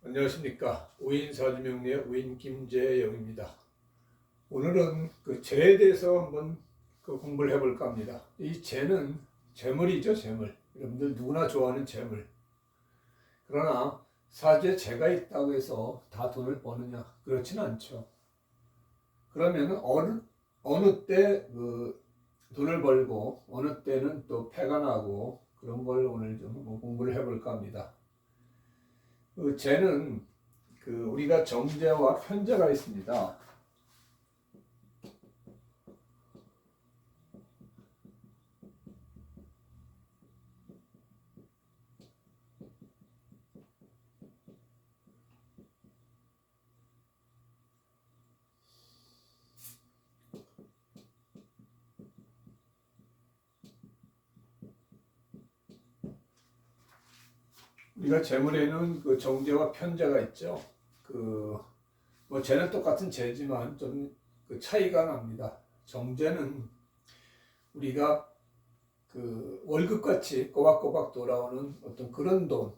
안녕하십니까. 우인사주명리의 우인 김재영입니다. 오늘은 그 재에 대해서 한번 공부를 해볼까 합니다. 이 재는 재물이죠, 재물. 여러분들 누구나 좋아하는 재물. 그러나 사주에 재가 있다고 해서 다 돈을 버느냐? 그렇지는 않죠. 그러면 어느 때 돈을 벌고 어느 때는 또 패가 나고 그런 걸 오늘 좀 공부를 해볼까 합니다. 재는 우리가 정제와 편제가 있습니다. 우리가 재물에는 정제와 편제가 있죠. 재는 똑같은 재지만 좀 차이가 납니다. 정제는 우리가 월급같이 꼬박꼬박 돌아오는 어떤 그런 돈,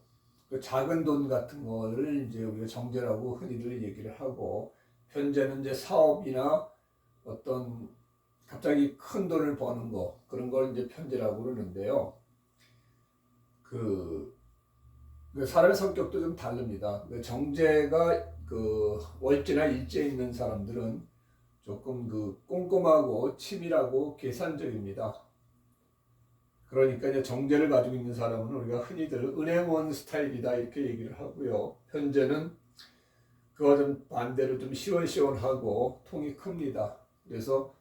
작은 돈 같은 거를 이제 우리가 정제라고 흔히들 얘기를 하고, 편제는 이제 사업이나 어떤 갑자기 큰 돈을 버는 거, 그런 걸 이제 편제라고 그러는데요. 사람의 성격도 좀 다릅니다. 정제가 월제나 일제에 있는 사람들은 조금 꼼꼼하고 치밀하고 계산적입니다. 그러니까 이제 정제를 가지고 있는 사람은 우리가 흔히들 은행원 스타일이다 이렇게 얘기를 하고요. 편제는 그와 좀 반대로 좀 시원시원하고 통이 큽니다. 그래서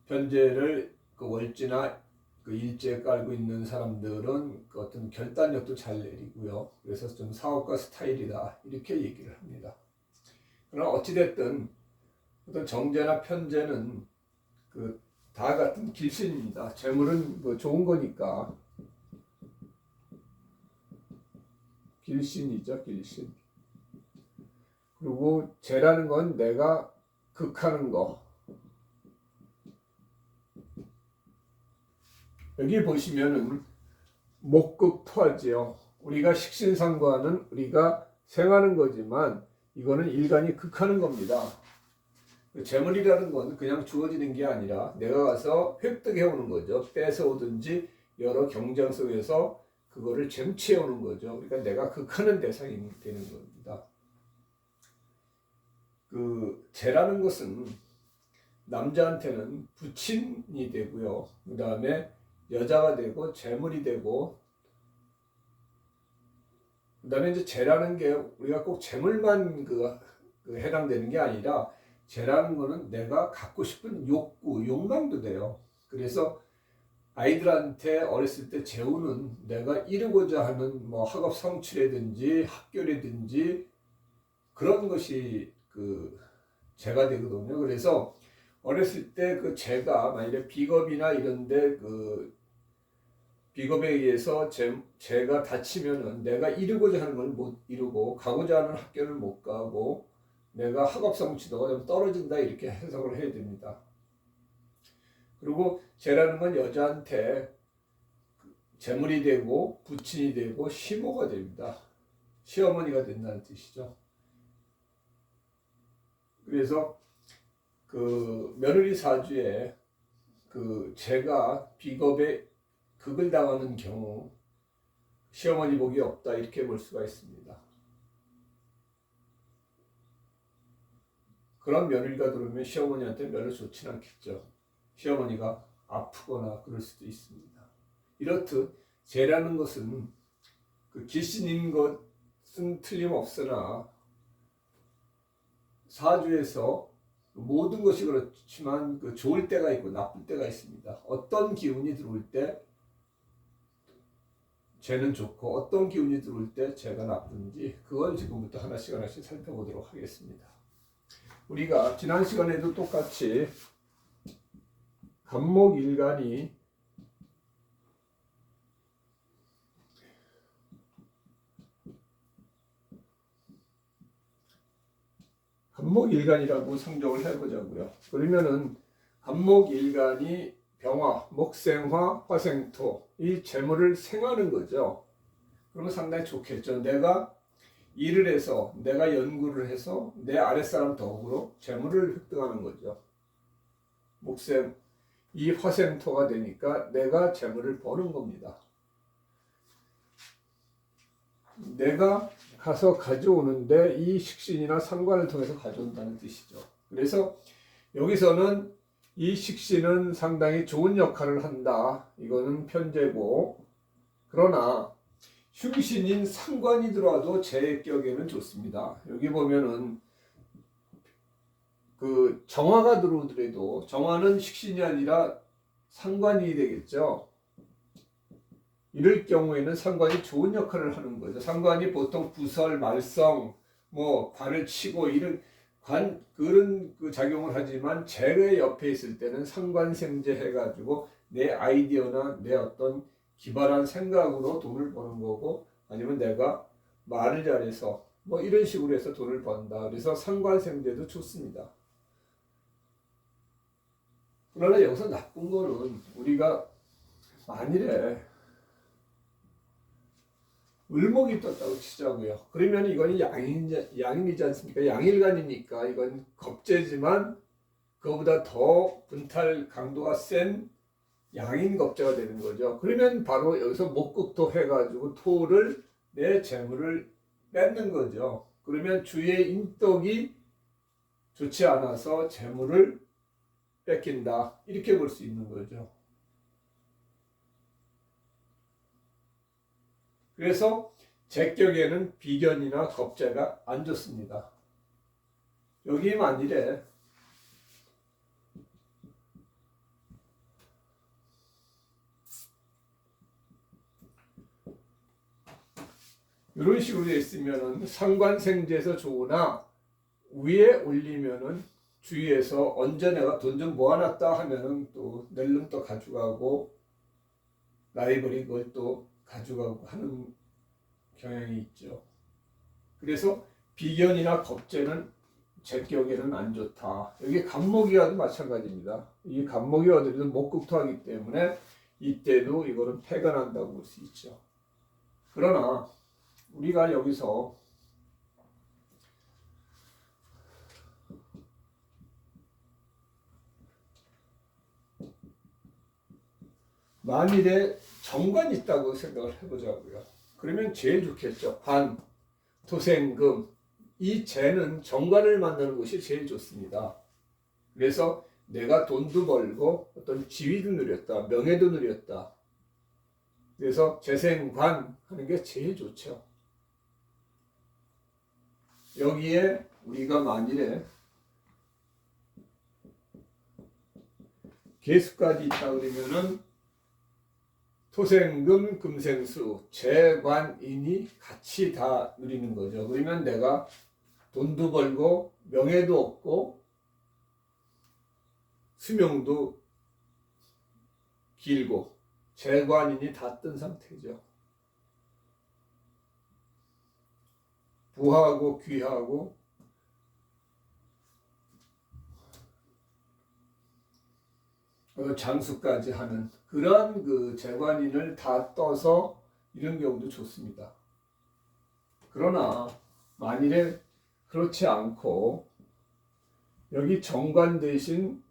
편제를 월제나 일제에 깔고 있는 사람들은 어떤 결단력도 잘 내리고요. 그래서 좀 사업가 스타일이다 이렇게 얘기를 합니다. 그러나 어찌됐든 어떤 정제나 편제는 다 같은 길신입니다. 재물은 좋은 거니까 길신이죠, 길신. 그리고 재라는 건 내가 극하는 거. 여기 보시면은 목극토하지요. 우리가 식신상과는 우리가 생하는 거지만 이거는 일간이 극하는 겁니다. 재물이라는 건 그냥 주어지는 게 아니라 내가 가서 획득해 오는 거죠. 뺏어 오든지 여러 경쟁 속에서 그거를 쟁취해 오는 거죠. 그러니까 내가 극하는 대상이 되는 겁니다. 재라는 것은 남자한테는 부친이 되고요. 그 다음에 여자가 되고 재물이 되고, 그 다음에 이제 재라는 게 우리가 꼭 재물만 해당되는 게 아니라, 재라는 거는 내가 갖고 싶은 욕구, 욕망도 돼요. 그래서 아이들한테 어렸을 때 재우는 내가 이루고자 하는 학업 성취라든지 학교라든지 그런 것이 재가 되거든요. 그래서 어렸을 때 재가 만약에 비겁이나 이런데 비겁에 의해서 재가 다치면은 내가 이루고자 하는 걸 못 이루고 가고자 하는 학교를 못 가고 내가 학업 성취도가 좀 떨어진다 이렇게 해석을 해야 됩니다. 그리고 재라는 건 여자한테 재물이 되고 부친이 되고 시모가 됩니다. 시어머니가 된다는 뜻이죠. 그래서 며느리 사주에 재가 비겁에 극을 당하는 경우 시어머니 복이 없다 이렇게 볼 수가 있습니다. 그런 며느리가 들어오면 시어머니한테 별로 좋지는 않겠죠. 시어머니가 아프거나 그럴 수도 있습니다. 이렇듯 재라는 것은 길신인 것은 틀림없으나 사주에서 모든 것이 그렇지만 좋을 때가 있고 나쁠 때가 있습니다. 어떤 기운이 들어올 때 재는 좋고 어떤 기운이 들어올 때 재가 나쁜지 그걸 지금부터 하나씩 살펴보도록 하겠습니다. 우리가 지난 시간에도 똑같이 간목일간이 간목일간이라고 상정을 해보자고요. 그러면은 간목일간이 병화, 목생화, 화생토 이 재물을 생하는 거죠. 그러면 상당히 좋겠죠. 내가 일을 해서 내가 연구를 해서 내 아랫사람 덕으로 재물을 획득하는 거죠. 목셈, 이 화생토가 되니까 내가 재물을 버는 겁니다. 내가 가서 가져오는데 이 식신이나 상관을 통해서 가져온다는 뜻이죠. 그래서 여기서는 이 식신은 상당히 좋은 역할을 한다. 이거는 편제고, 그러나 흉신인 상관이 들어와도 제 격에는 좋습니다. 여기 보면은 그 정화가 들어오더라도 정화는 식신이 아니라 상관이 되겠죠. 이럴 경우에는 상관이 좋은 역할을 하는 거죠. 상관이 보통 부설, 말썽, 뭐 관을 치고 이런 그런 그 작용을 하지만 재의 옆에 있을 때는 상관생재 해가지고 내 아이디어나 내 어떤 기발한 생각으로 돈을 버는 거고, 아니면 내가 말을 잘해서 뭐 이런 식으로 해서 돈을 번다. 그래서 상관생재도 좋습니다. 그러나 여기서 나쁜 거는 우리가 만일에 을목이 떴다고 치자고요. 그러면 이건 양이지 않습니까? 양일간이니까 이건 겁재지만 그거보다 더 분탈 강도가 센 양인 겁재가 되는 거죠. 그러면 바로 여기서 목극토 해가지고 토를 내 재물을 뺏는 거죠. 그러면 주의 인덕이 좋지 않아서 재물을 뺏긴다. 이렇게 볼 수 있는 거죠. 그래서 제격에는 비견이나 겁재가 안 좋습니다. 여기 만일에 이런 식으로 되어 있으면은 상관생재에서 좋으나 위에 올리면은 주위에서 언제 내가 돈 좀 모아놨다 하면은 또 낼름 또 가져가고 라이벌이 그걸 또 가져가고 하는 경향이 있죠. 그래서 비견이나 겁재는 제격에는 안 좋다. 여기 간목이와도 마찬가지입니다. 이 간목이와도 목극토하기 때문에 이때도 이거는 패가 난다고 볼 수 있죠. 그러나 우리가 여기서 만일에 정관이 있다고 생각을 해보자고요. 그러면 제일 좋겠죠. 관, 토생금, 이 재는 정관을 만나는 것이 제일 좋습니다. 그래서 내가 돈도 벌고 어떤 지위도 누렸다, 명예도 누렸다. 그래서 재생관 하는 게 제일 좋죠. 여기에 우리가 만일에 개수까지 있다 그러면은 토생금, 금생수, 재관인이 같이 다 누리는 거죠. 그러면 내가 돈도 벌고 명예도 얻고 수명도 길고 재관인이 다 뜬 상태죠. 부하고 귀하고 장수까지 하는 그런 그 재관인을 다 떠서 이런 경우도 좋습니다. 그러나 만일에 그렇지 않고 여기 정관 대신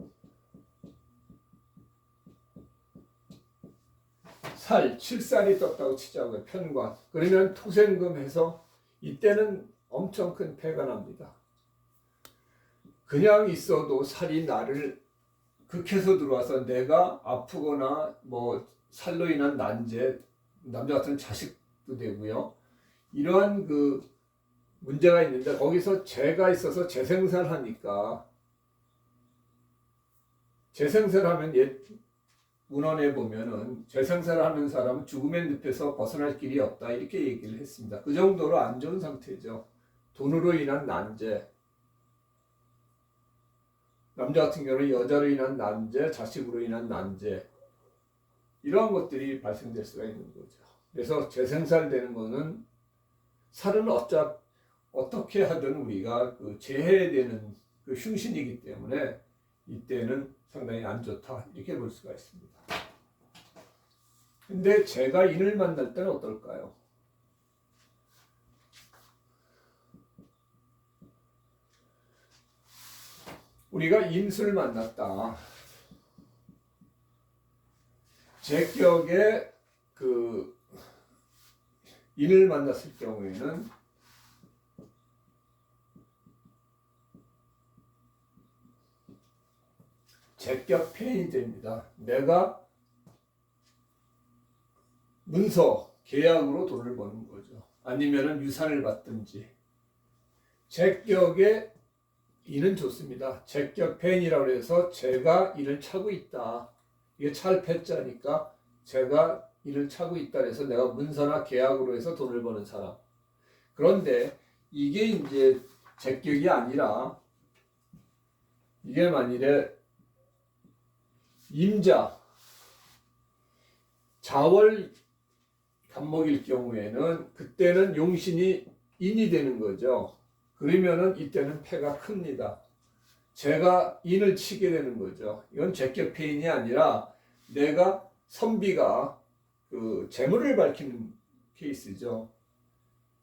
칠살이 떴다고 치자고요. 편관. 그러면 토생금해서 이때는 엄청 큰 패가 납니다. 그냥 있어도 살이 나를 극해서 들어와서 내가 아프거나 뭐 살로 인한 난제, 남자 같은 자식도 되고요. 이러한 그 문제가 있는데 거기서 재가 있어서 재생살하니까 재생살하면 옛 문헌에 보면은 재생살하는 사람은 죽음의 늪에서 벗어날 길이 없다 이렇게 얘기를 했습니다. 그 정도로 안 좋은 상태죠. 돈으로 인한 난제, 남자 같은 경우는 여자로 인한 난제, 자식으로 인한 난제 이러한 것들이 발생될 수가 있는 거죠. 그래서 재생살되는 거는 살은 어떻게 하든 우리가 그 재해야 되는 그 흉신이기 때문에 이때는 상당히 안 좋다 이렇게 볼 수가 있습니다. 근데 제가 인을 만날 때는 어떨까요? 우리가 인수를 만났다. 제격의 그 인을 만났을 경우에는 제격 폐인이 됩니다. 내가 문서, 계약으로 돈을 버는 거죠. 아니면은 유산을 받든지. 제격의 인은 좋습니다. 제격 폐인이라고 해서 제가 인을 차고 있다. 이게 찰패자니까 제가 인을 차고 있다 해서 내가 문서나 계약으로 해서 돈을 버는 사람. 그런데 이게 이제 제격이 아니라 이게 만일에 임자, 자월 간목일 경우에는 그때는 용신이 인이 되는 거죠. 그러면은 이때는 패가 큽니다. 제가 인을 치게 되는 거죠. 이건 제격 폐인이 아니라 내가 선비가 그 재물을 밝히는 케이스죠.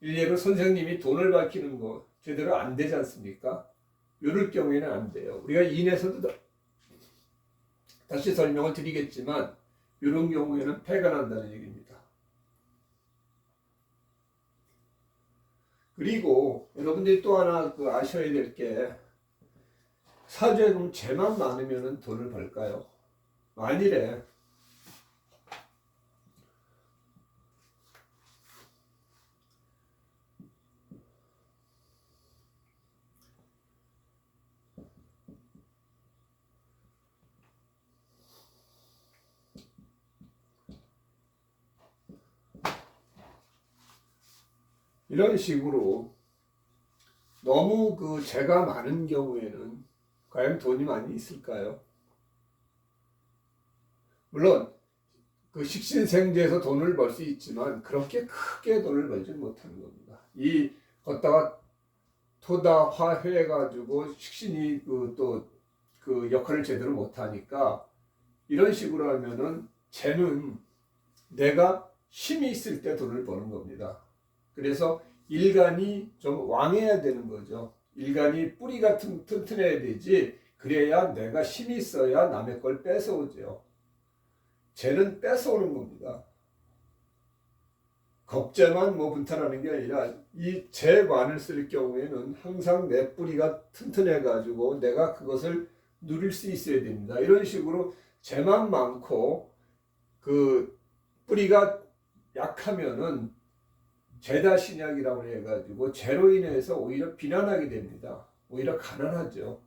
일례로 선생님이 돈을 밝히는 거 제대로 안 되지 않습니까? 이럴 경우에는 안 돼요. 우리가 인에서도 다시 설명을 드리겠지만 이런 경우에는 패가 난다는 얘기입니다. 그리고 여러분들이 또 하나 아셔야 될 게 사주에 그럼 재만 많으면 돈을 벌까요? 만일에 이런 식으로 너무 재가 많은 경우에는 과연 돈이 많이 있을까요? 물론 식신생재에서 돈을 벌 수 있지만 그렇게 크게 돈을 벌지 못하는 겁니다. 이 걷다가 토다 화해 가지고 식신이 또 역할을 제대로 못하니까 이런 식으로 하면은 쟤는 내가 힘이 있을 때 돈을 버는 겁니다. 그래서 일간이 좀 왕해야 되는 거죠. 일간이 뿌리가 튼튼해야 되지. 그래야 내가 힘이 있어야 남의 걸 뺏어오죠. 쟤는 뺏어오는 겁니다. 겁재만 분탈하는 게 아니라 이 재관을 쓸 경우에는 항상 내 뿌리가 튼튼해 가지고 내가 그것을 누릴 수 있어야 됩니다. 이런 식으로 재만 많고 뿌리가 약하면은 죄다신약이라고 해가지고 죄로 인해서 오히려 비난하게 됩니다. 오히려 가난하죠.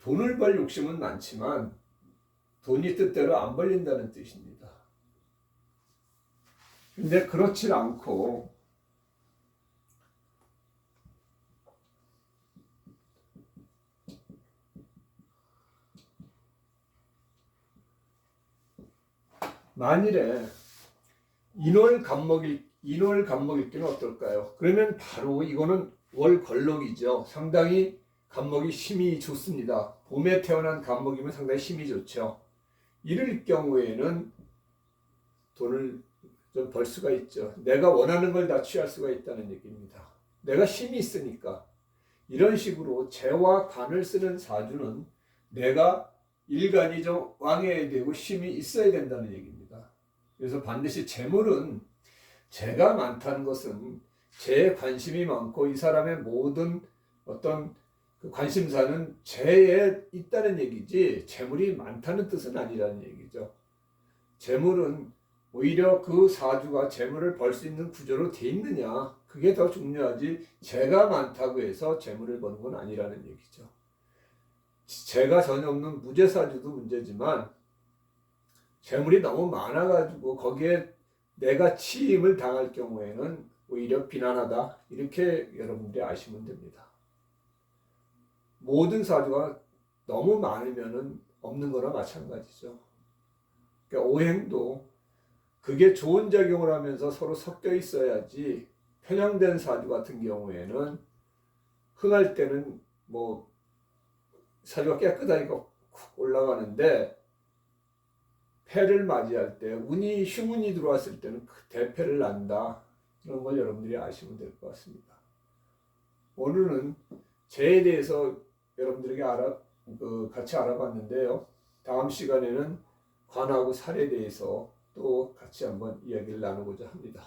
돈을 벌 욕심은 많지만 돈이 뜻대로 안 벌린다는 뜻입니다. 근데 그렇지 않고 만일에 인월간목일기는 어떨까요? 그러면 바로 이거는 월걸록이죠. 상당히 간목이 힘이 좋습니다. 봄에 태어난 간목이면 상당히 힘이 좋죠. 이럴 경우에는 돈을 좀 벌 수가 있죠. 내가 원하는 걸 다 취할 수가 있다는 얘기입니다. 내가 힘이 있으니까. 이런 식으로 재와 간을 쓰는 사주는 내가 일간이 좀 왕해야 되고 힘이 있어야 된다는 얘기입니다. 그래서 반드시 재물은 재가 많다는 것은 재에 관심이 많고 이 사람의 모든 어떤 관심사는 재에 있다는 얘기지 재물이 많다는 뜻은 아니라는 얘기죠. 재물은 오히려 그 사주가 재물을 벌 수 있는 구조로 돼 있느냐 그게 더 중요하지 재가 많다고 해서 재물을 버는 건 아니라는 얘기죠. 재가 전혀 없는 무재사주도 문제지만 재물이 너무 많아가지고 거기에 내가 치임을 당할 경우에는 오히려 비난하다 이렇게 여러분들이 아시면 됩니다. 모든 사주가 너무 많으면 없는 거나 마찬가지죠. 그러니까 오행도 그게 좋은 작용을 하면서 서로 섞여 있어야지 편향된 사주 같은 경우에는 흥할 때는 사주가 깨끗하게 올라가는데 패를 맞이할 때 흉운이 들어왔을 때는 대패를 난다. 이런 걸 여러분들이 아시면 될 것 같습니다. 오늘은 재에 대해서 여러분들에게 같이 알아봤는데요. 다음 시간에는 관하고 살에 대해서 또 같이 한번 이야기를 나누고자 합니다.